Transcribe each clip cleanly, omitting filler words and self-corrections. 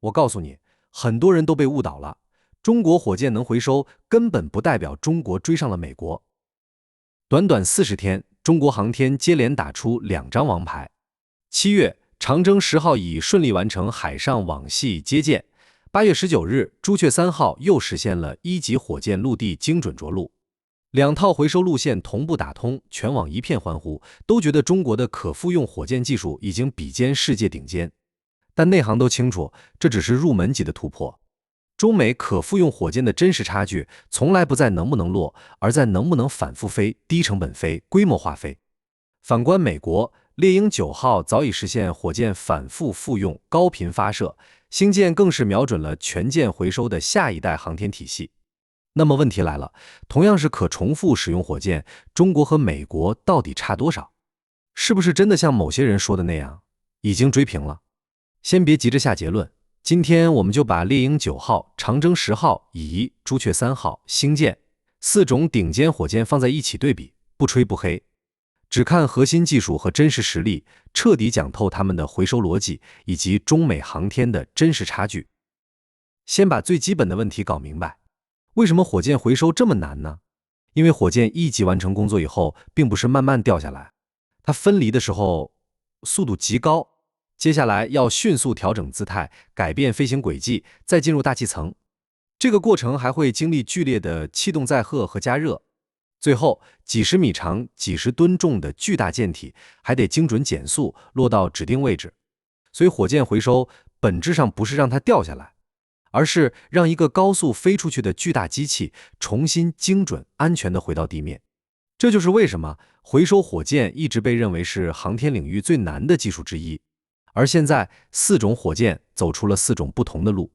我告訴你，很多人都被誤導了。中國火箭能回收，根本不代表中国追上了美国。短短40天，中国航天接连打出2張王牌。7月，长征10号乙順利完成海上网系接建。8月19日，朱雀3號又實現了1級火箭陸地精準着陸。2套回收路線同步打通，全網一片歡呼，都覺得中國的可復用火箭技術已經比肩世界頂尖。但內行都清楚，這只是入門級的突破。中美可復用火箭的真實差距，從來不在能不能落，而在能不能反復飛、低成本飛、規模化飛。反觀美國，獵鷹9號早已實現火箭反復復用、高頻發射，星艦更是瞄準了全件回收的下一代航天體系。那麼問題來了，同樣是可重複使用火箭，中國和美國到底差多少？是不是真的像某些人說的那樣，已經追平了？先別急着下結論，今天我們就把獵鷹9號、長征10號乙、朱雀3號、星艦4種頂尖火箭放在一起對比，不吹不黑，只看核心技術和真實實力，徹底講透他們的回收邏輯以及中美航天的真實差距。先把最基本的問題搞明白，為什麼火箭回收這麼難呢？因為火箭1級完成工作以後，並不是慢慢掉下來，它分離的時候速度極高。接下來要迅速調整姿態，改變飛行軌跡，再進入大氣層。這個過程還會經歷劇烈的氣動載荷和加熱，最後幾十米長、幾十噸重的巨大艦體還得精準減速，落到指定位置。所以火箭回收本質上不是讓它掉下來，而是讓一個高速飛出去的巨大機器重新精準、安全地回到地面。這就是為什麼回收火箭一直被認為是航天領域最難的技術之一。而現在4種火箭走出了4種不同的路。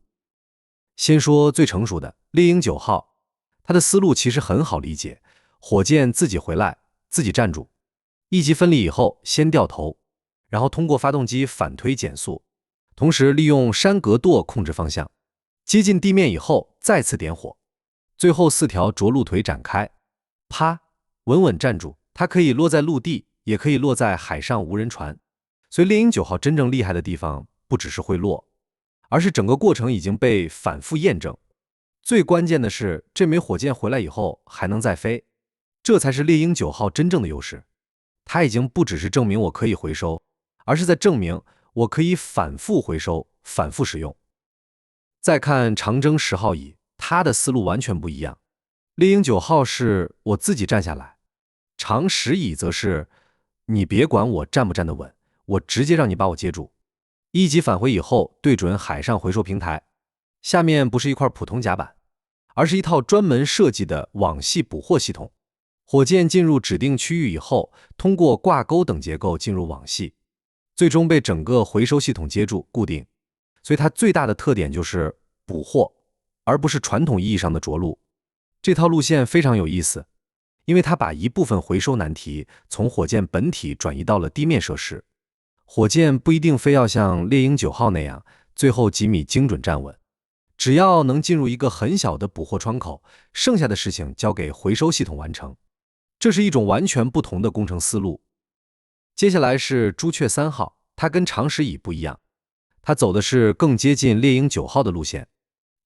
先說最成熟的獵鷹9號，它的思路其實很好理解，火箭自己回來，自己站住，1級分離以後先掉頭，然後通過發動機反推減速，同時利用山格舵控制方向，接近地面以後再次點火，最後4條着陸腿展開，啪，穩穩站住。它可以落在陸地，也可以落在海上無人船。所以獵鷹9號真正厲害的地方，不只是會落，而是整個過程已經被反復驗證。最關鍵的是，這枚火箭回來以後還能再飛，這才是獵鷹9號真正的優勢。它已經不只是證明我可以回收，而是在證明我可以反復回收、反復使用。再看長征10號乙，它的思路完全不一樣。獵鷹9號是我自己站下來，長10乙則是你別管我站不站得穩，我直接讓你把我接住。1級返回以後，對準海上回收平台，下面不是一塊普通甲板，而是一套专門設計的网系捕獲系統。火箭進入指定區域以後，通過掛鈎等結構進入網系，最終被整個回收系統接住固定。所以它最大的特點就是捕獲，而不是傳統意義上的着陸。這套路線非常有意思，因為它把一部分回收难題從火箭本體轉移到了地面設施。火箭不一定非要像獵鷹9號那樣，最後幾米精準站穩，只要能進入一個很小的捕獲窗口，剩下的事情交給回收系統完成。這是一種完全不同的工程思路。接下來是朱雀3號，它跟長10乙不一樣，它走的是更接近獵鷹9號的路線，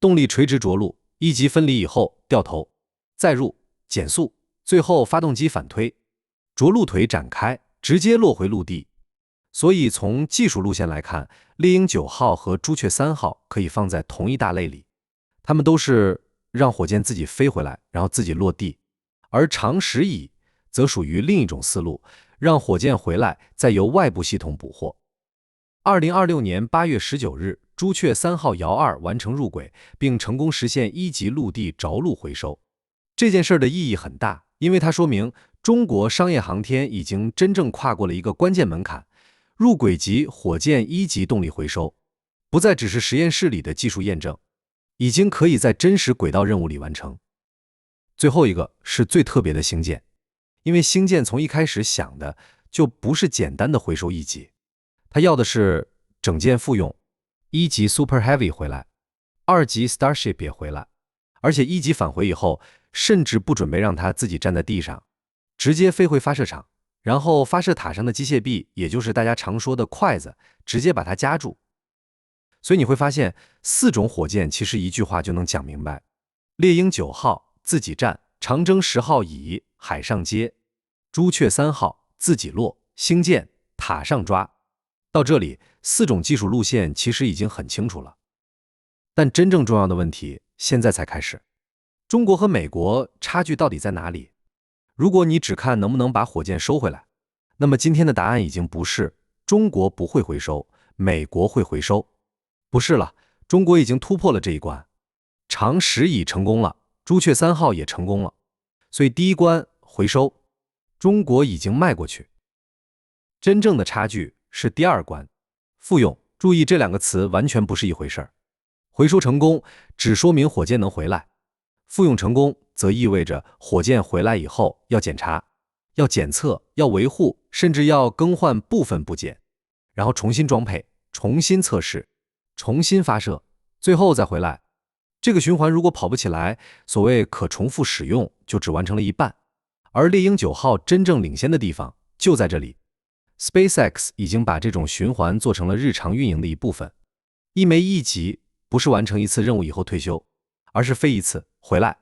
動力垂直着陸，1級分離以後掉頭，再入減速，最後發動機反推，着陸腿展開，直接落回陸地。所以從技術路線來看，獵鷹9號和朱雀3號可以放在同一大類裡，它們都是讓火箭自己飛回來，然後自己落地。而長10乙則屬於另一種思路，讓火箭回來，再由外部系統捕獲。2026年8月19日，朱雀3號遙2完成入軌，並成功實現1級陸地着陸回收。這件事的意義很大，因為它說明中國商業航天已經真正跨過了一個關鍵門檻。入軌級火箭1級動力回收，不再只是實驗室裡的技術驗證，已經可以在真實軌道任務裡完成。最後一個是最特別的星艦，因為星艦從一開始想的就不是簡單的回收1級，它要的是整件復用，1級 Super Heavy 回來，2級 Starship 也回來，而且1級返回以後，甚至不準備讓它自己站在地上，直接飛回發射場。然後發射塔上的機械臂，也就是大家常說的筷子，直接把它夾住。所以你會發現4種火箭其實一句話就能講明白：獵鷹9號自己戰，長征10號乙海上接，朱雀3號自己落，星艦塔上抓。到這裡，4種技術路線其實已經很清楚了。但真正重要的問題現在才開始，中國和美國差距到底在哪裡？如果你只看能不能把火箭收回來，那麼今天的答案已經不是中國不會回收，美國會回收，不是了，中國已經突破了這一關，長10乙成功了，朱雀3號也成功了，所以第一關回收，中國已經邁過去。真正的差距是第二關，復用。注意這2個詞完全不是一回事兒。回收成功只說明火箭能回來，復用成功則意味着火箭回來以後要檢查、要檢測、要維護，甚至要更換部分部件，然後重新裝配、重新測試、重新發射，最後再回來。這個循環如果跑不起來，所謂可重複使用就只完成了一半。而獵鷹9號真正領先的地方就在這裡。SpaceX 已經把這種循環做成了日常運營的一部分。一枚1級不是完成一次任務以後退休，而是飛一次回來，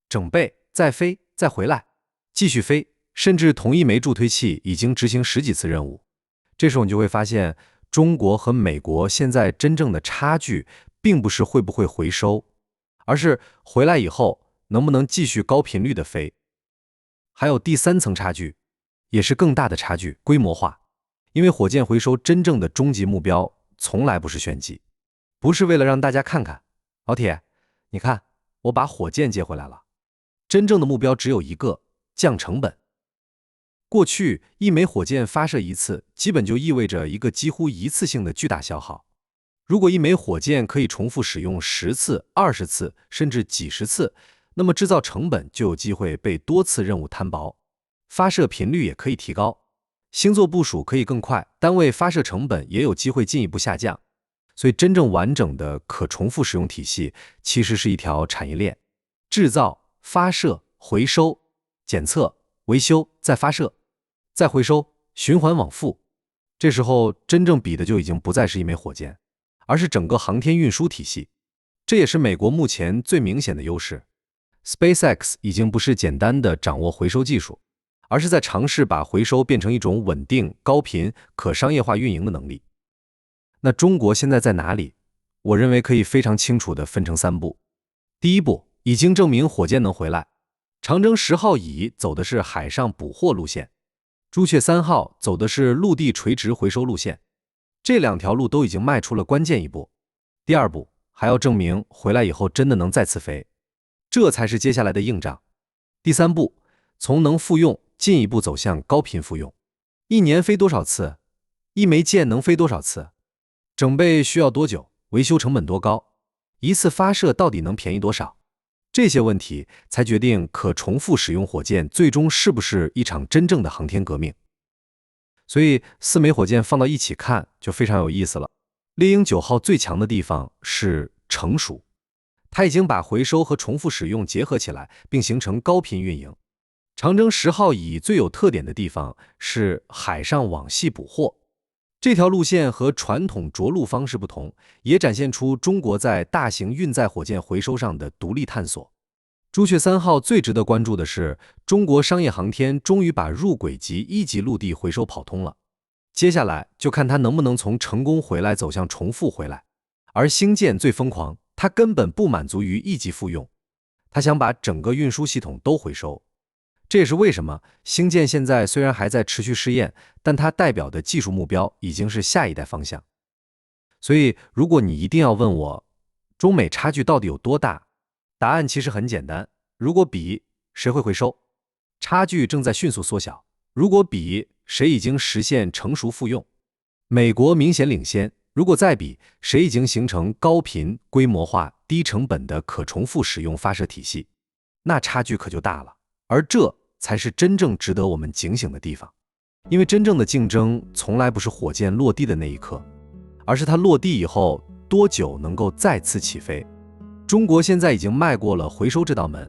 整備再飛再回來，繼續飛，甚至同一枚助推器已經執行10幾次任務。這時候你就會發現，中國和美國現在真正的差距並不是會不會回收，而是回來以後能不能繼續高頻率的飛。還有第3層差距，也是更大的差距，規模化。因為火箭回收真正的終極目標從來不是炫技，不是為了讓大家看看，老鐵，你看我把火箭接回來了。真正的目標只有一個，降成本。過去一枚火箭發射一次，基本就意味着一個幾乎一次性的巨大消耗。如果一枚火箭可以重複使用10次、20次，甚至幾十次，那麼制造成本就有機會被多次任務攤薄，發射頻率也可以提高，星座部署可以更快，單位发射成本也有機會進一步下降。所以真正完整的可重複使用體系其實是一條產業鏈，製造、發射、回收、檢測、維修、再發射、再回收，循環往復。這時候真正比的就已經不再是一枚火箭，而是整個航天運輸體系。這也是美國目前最明顯的優勢。SpaceX 已經不是簡單的掌握回收技術，而是在嘗試把回收變成一種穩定、高頻、可商業化運營的能力。那中國現在在哪裡？我認為可以非常清楚地分成3步。第一步，已經證明火箭能回來，長征10號乙走的是海上捕獲路線，朱雀3號走的是陸地垂直回收路線，這2條路都已經邁出了關鍵一步。第二步，還要證明回來以後真的能再次飛，這才是接下來的硬仗。第3步，從能復用進一步走向高頻復用。一年飛多少次？一枚箭能飛多少次？整備需要多久？維修成本多高？一次發射到底能便宜多少？這些問題才決定可重複使用火箭最終是不是一場真正的航天革命。所以4枚火箭放到一起看就非常有意思了。獵鷹9號最強的地方是成熟，它已經把回收和重複使用結合起來，並形成高頻運營。長征10號乙最有特點的地方是海上網繫捕獲，這條路線和傳統着陸方式不同，也展現出中國在大型運載火箭回收上的獨立探索。朱雀3號最值得關注的是，中國商業航天終於把入軌級1級陸地回收跑通了，接下來就看它能不能從成功回來走向重複回來。而星艦最瘋狂，它根本不滿足於1級復用，它想把整個運輸系統都回收。這也是為什麼星艦現在雖然還在持續試驗，但它代表的技術目標已經是下一代方向。所以如果你一定要問我中美差距到底有多大，答案其實很簡单，如果比誰會回收，差距正在迅速縮小；如果比誰已經實現成熟復用，美國明顯領先；如果再比誰已經形成高頻、規模化、低成本的可重複使用發射體系，那差距可就大了。而這才是真正值得我們警醒的地方，因为真正的競爭從來不是火箭落地的那一刻，而是它落地以後多久能夠再次起飛。中國現在已經邁過了回收這道門，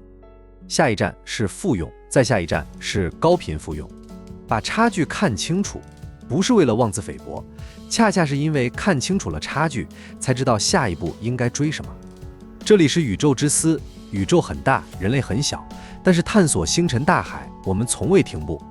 下一站是復用，再下一站是高頻復用。把差距看清楚，不是為了妄自菲薄，恰恰是因為看清楚了差距，才知道下一步應該追什麼。這裡是宇宙之思，宇宙很大，人類很小，但是探索星辰大海，我們從未停步。